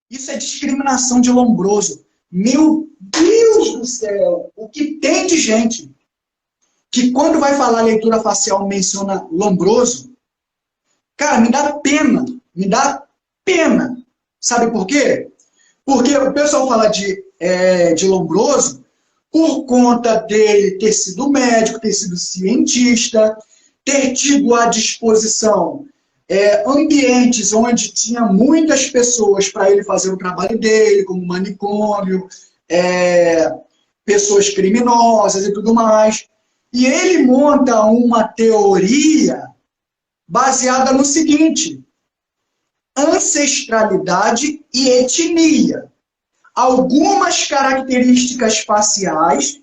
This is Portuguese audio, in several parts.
Isso é discriminação de Lombroso. Meu Deus do céu! O que tem de gente que quando vai falar leitura facial menciona Lombroso, cara, me dá pena. Me dá pena. Sabe por quê? Porque o pessoal fala de Lombroso por conta dele ter sido médico, ter sido cientista, ter tido à disposição ambientes onde tinha muitas pessoas para ele fazer o trabalho dele, como manicômio, pessoas criminosas e tudo mais. E ele monta uma teoria baseada no seguinte: ancestralidade e etnia. Algumas características faciais,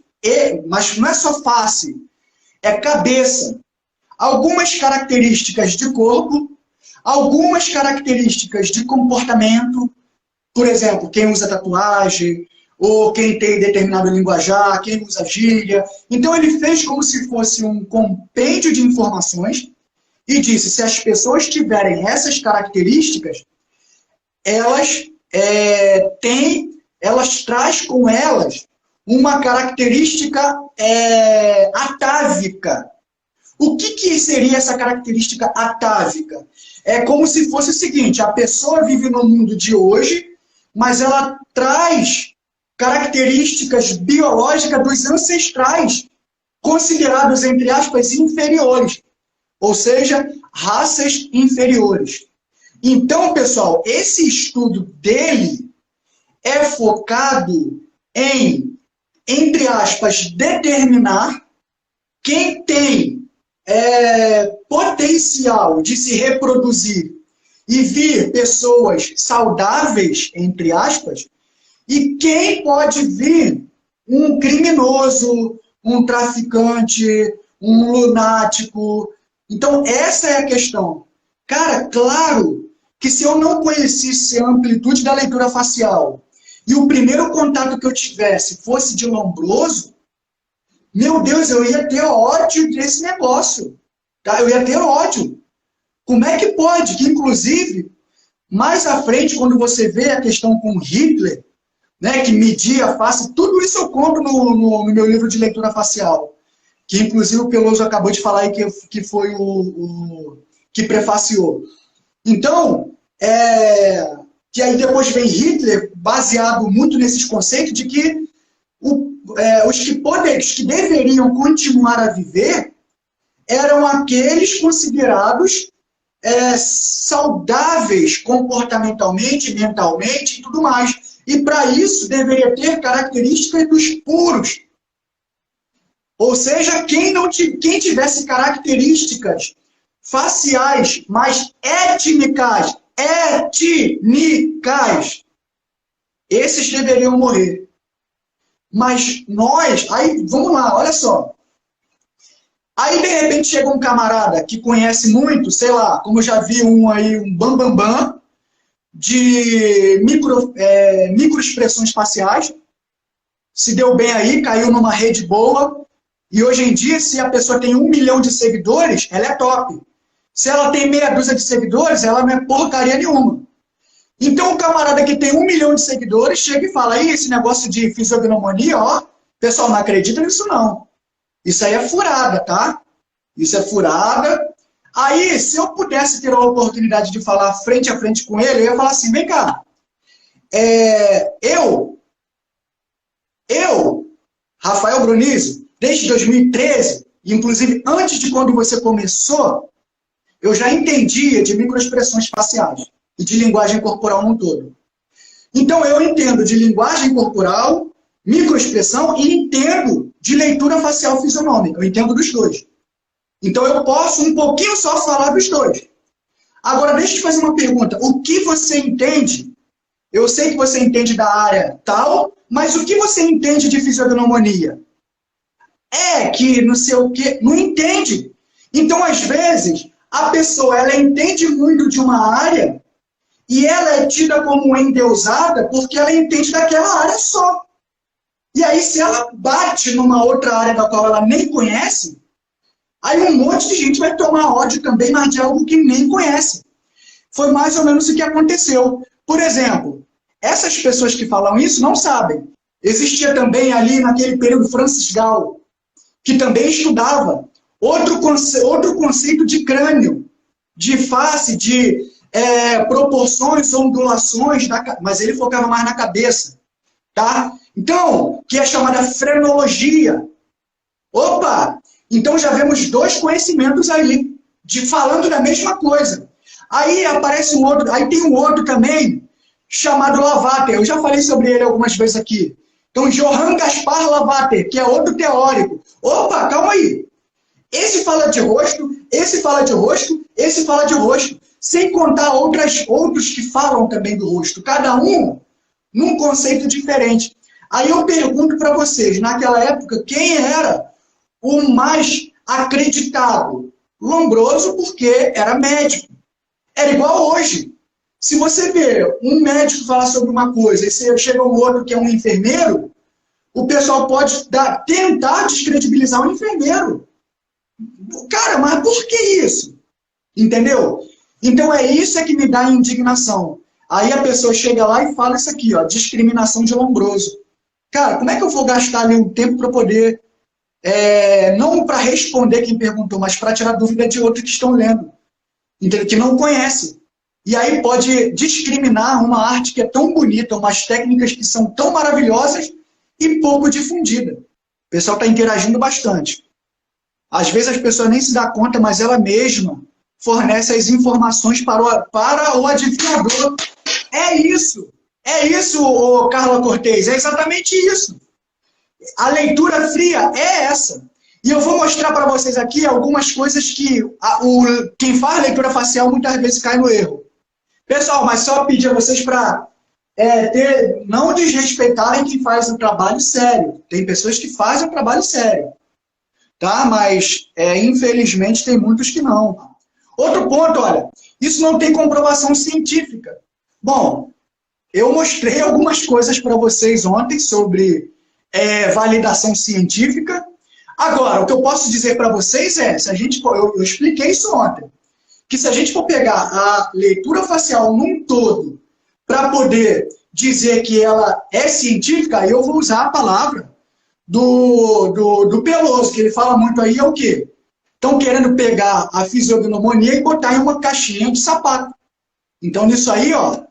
mas não é só face, é cabeça. Algumas características de corpo, algumas características de comportamento, por exemplo, quem usa tatuagem, ou quem tem determinado linguajar, quem usa gíria. Então ele fez como se fosse um compêndio de informações e disse, se as pessoas tiverem essas características, elas traz com elas uma característica atávica. O que seria essa característica atávica? É como se fosse o seguinte, a pessoa vive no mundo de hoje, mas ela traz características biológicas dos ancestrais, considerados, entre aspas, inferiores, ou seja, raças inferiores. Então, pessoal, esse estudo dele é focado em, entre aspas, determinar quem tem potencial de se reproduzir e vir pessoas saudáveis, entre aspas, e quem pode vir um criminoso, um traficante, um lunático. Então, essa é a questão. Cara, claro que se eu não conhecesse a amplitude da leitura facial e o primeiro contato que eu tivesse fosse de Lombroso, meu Deus, eu ia ter ódio desse negócio. Tá? Eu ia ter ódio. Como é que pode? Que, inclusive, mais à frente, quando você vê a questão com Hitler, né, que media a face, tudo isso eu conto no meu livro de leitura facial. Que, inclusive, o Peloso acabou de falar aí que foi o que prefaciou. Então, que aí depois vem Hitler, baseado muito nesses conceitos de que os que deveriam continuar a viver eram aqueles considerados saudáveis comportamentalmente, mentalmente e tudo mais. E para isso deveria ter características dos puros. Ou seja, quem tivesse características faciais, mas étnicas, esses deveriam morrer. Mas nós, aí vamos lá, olha só. Aí de repente chega um camarada que conhece muito, sei lá, como eu já vi um aí, um bambambam, de microexpressões faciais, se deu bem aí, caiu numa rede boa, e hoje em dia, se a pessoa tem 1 milhão de seguidores, ela é top. Se ela tem meia dúzia de seguidores, ela não é porcaria nenhuma. Então, o camarada que tem 1 milhão de seguidores chega e fala, aí, esse negócio de fisiognomonia, ó, pessoal, não acredita nisso não. Isso aí é furada, tá? Isso é furada. Aí, se eu pudesse ter a oportunidade de falar frente a frente com ele, eu ia falar assim, vem cá, Rafael Brunizio, desde 2013, inclusive antes de quando você começou, eu já entendia de microexpressões faciais e de linguagem corporal no todo. Então, eu entendo de linguagem corporal, microexpressão e entendo de leitura facial fisionômica. Eu entendo dos dois. Então, eu posso um pouquinho só falar dos dois. Agora, deixa eu te fazer uma pergunta. O que você entende? Eu sei que você entende da área tal, mas o que você entende de fisiognomonia? Que não sei o quê, não entende. Então, às vezes, a pessoa ela entende muito de uma área e ela é tida como endeusada porque ela entende daquela área só. E aí, se ela bate numa outra área da qual ela nem conhece, aí um monte de gente vai tomar ódio também, mas de algo que nem conhece. Foi mais ou menos o que aconteceu. Por exemplo, Essas pessoas que falam isso não sabem. Existia também ali naquele período Francis Gall, que também estudava outro conceito de crânio, de face, de proporções, ondulações, mas ele focava mais na cabeça. Tá? Então, que é chamada frenologia. Opa! Então já vemos dois conhecimentos aí, falando da mesma coisa. Aí aparece um outro, aí tem um outro também, chamado Lavater. Eu já falei sobre ele algumas vezes aqui. Então, Johann Gaspar Lavater, que é outro teórico. Opa, calma aí. Esse fala de rosto, esse fala de rosto, esse fala de rosto. Sem contar outros que falam também do rosto. Cada um num conceito diferente. Aí eu pergunto para vocês, naquela época, quem era o mais acreditado? Lombroso, porque era médico. Era igual hoje. Se você vê um médico falar sobre uma coisa e você chega um outro que é um enfermeiro, o pessoal pode tentar descredibilizar o enfermeiro. Cara, mas por que isso? Entendeu? Então é isso que me dá indignação. Aí a pessoa chega lá e fala isso aqui, ó, discriminação de Lombroso. Cara, como é que eu vou gastar ali um tempo para poder, não para responder quem perguntou, mas para tirar dúvida de outros que estão lendo, entendeu? Que não conhecem. E aí pode discriminar uma arte que é tão bonita, umas técnicas que são tão maravilhosas e pouco difundida. O pessoal está interagindo bastante. Às vezes as pessoas nem se dão conta, mas ela mesma fornece as informações para o adivinhador. É isso, ô Carla Cortez, é exatamente isso. A leitura fria é essa. E eu vou mostrar para vocês aqui algumas coisas que quem faz leitura facial muitas vezes cai no erro. Pessoal, mas só pedir a vocês para não desrespeitarem quem faz um trabalho sério. Tem pessoas que fazem um trabalho sério. Tá? Mas, infelizmente, tem muitos que não. Outro ponto, olha, isso não tem comprovação científica. Bom, eu mostrei algumas coisas para vocês ontem sobre validação científica. Agora, o que eu posso dizer para vocês se a gente eu expliquei isso ontem, que se a gente for pegar a leitura facial num todo para poder dizer que ela é científica, eu vou usar a palavra do Peloso, que ele fala muito aí, é o quê? Estão querendo pegar a fisiognomonia e botar em uma caixinha de sapato. Então, nisso aí, ó,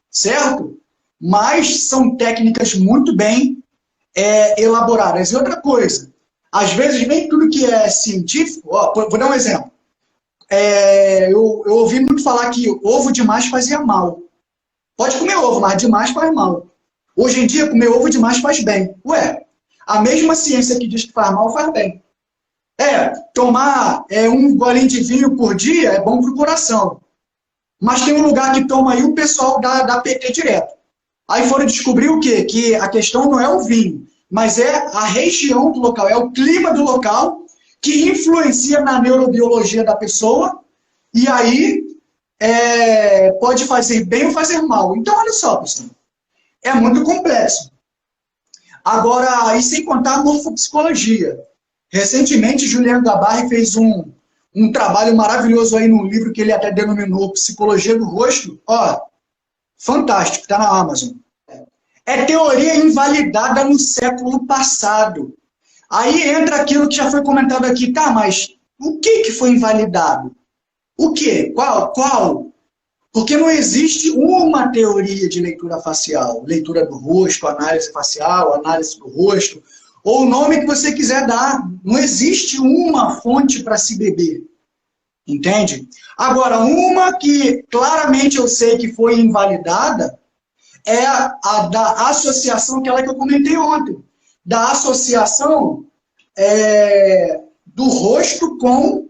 certo? Mas são técnicas muito bem elaboradas. E outra coisa, às vezes nem tudo que é científico, ó, vou dar um exemplo. Eu ouvi muito falar que ovo demais fazia mal. Pode comer ovo, mas demais faz mal. Hoje em dia, comer ovo demais faz bem. Ué, a mesma ciência que diz que faz mal, faz bem. Tomar um golinho de vinho por dia é bom para o coração. Mas tem um lugar que toma aí o pessoal da PT direto. Aí foram descobrir o quê? Que a questão não é o vinho, mas é a região do local, é o clima do local que influencia na neurobiologia da pessoa e aí pode fazer bem ou fazer mal. Então, olha só, pessoal, é muito complexo. Agora, e sem contar a morfopsicologia. Recentemente, Juliano Gabarri fez um trabalho maravilhoso aí num livro que ele até denominou Psicologia do Rosto. Ó, fantástico, está na Amazon. É teoria invalidada no século passado. Aí entra aquilo que já foi comentado aqui. Tá, mas o que foi invalidado? O quê? Qual? Porque não existe uma teoria de leitura facial. Leitura do rosto, análise facial, análise do rosto, ou o nome que você quiser dar. Não existe uma fonte para se beber. Entende? Agora, uma que claramente eu sei que foi invalidada é a da associação, aquela que eu comentei ontem. Da associação do rosto com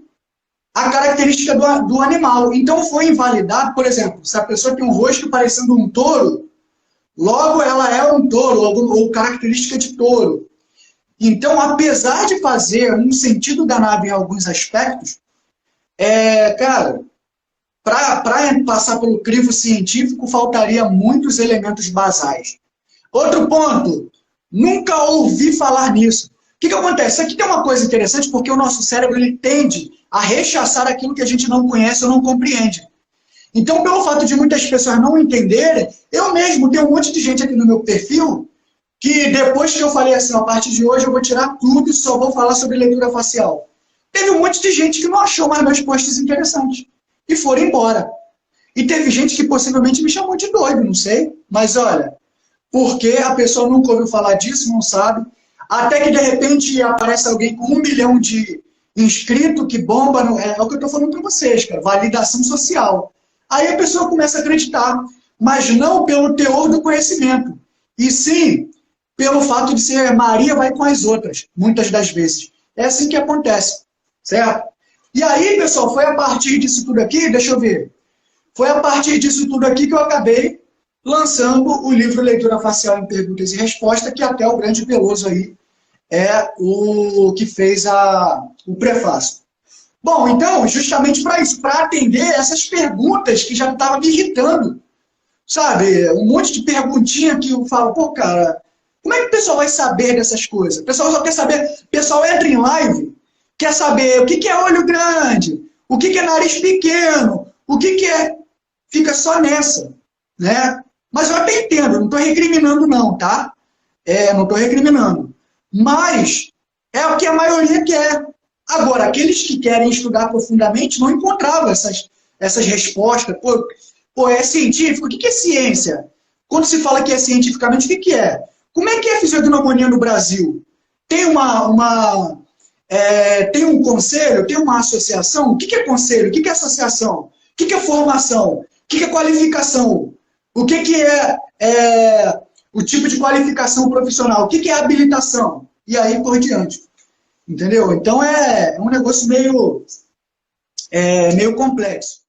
a característica do animal. Então foi invalidado, por exemplo, se a pessoa tem um rosto parecendo um touro, logo ela é um touro, ou característica de touro. Então, apesar de fazer um sentido danado em alguns aspectos, cara, para passar pelo crivo científico, faltaria muitos elementos basais. Outro ponto, nunca ouvi falar nisso. O que acontece? Aqui tem uma coisa interessante, porque o nosso cérebro ele tende a rechaçar aquilo que a gente não conhece ou não compreende. Então, pelo fato de muitas pessoas não entenderem, eu mesmo tenho um monte de gente aqui no meu perfil que depois que eu falei assim, a partir de hoje eu vou tirar tudo e só vou falar sobre leitura facial. Teve um monte de gente que não achou mais meus posts interessantes e foram embora. E teve gente que possivelmente me chamou de doido, não sei. Mas olha, porque a pessoa nunca ouviu falar disso, não sabe. Até que de repente aparece alguém com 1 milhão de inscritos que bomba. É o que eu estou falando para vocês, cara. Validação social. Aí a pessoa começa a acreditar, mas não pelo teor do conhecimento. E sim pelo fato de ser Maria vai com as outras, muitas das vezes. É assim que acontece, certo? E aí, pessoal, foi a partir disso tudo aqui, deixa eu ver, foi a partir disso tudo aqui que eu acabei lançando o livro Leitura Facial em Perguntas e Respostas, que até o grande Peloso aí é o que fez o prefácio. Bom, então, justamente para isso, para atender essas perguntas que já estavam me irritando, sabe? Um monte de perguntinha que eu falo, pô, cara, como é que o pessoal vai saber dessas coisas? O pessoal só quer saber, o pessoal entra em live, quer saber o que é olho grande, o que é nariz pequeno, o que é... Fica só nessa, né? Mas eu até entendo, não estou recriminando não, tá? Não estou recriminando. Mas é o que a maioria quer. Agora, aqueles que querem estudar profundamente não encontravam essas respostas. Pô, é científico? O que é ciência? Quando se fala que é cientificamente, o que é? Como é que é a fisiognomonia no Brasil? Tem tem um conselho? Tem uma associação? O que é conselho? O que é associação? O que é formação? O que é qualificação? O que é o tipo de qualificação profissional? O que é habilitação? E aí por diante. Entendeu? Então é um negócio meio complexo.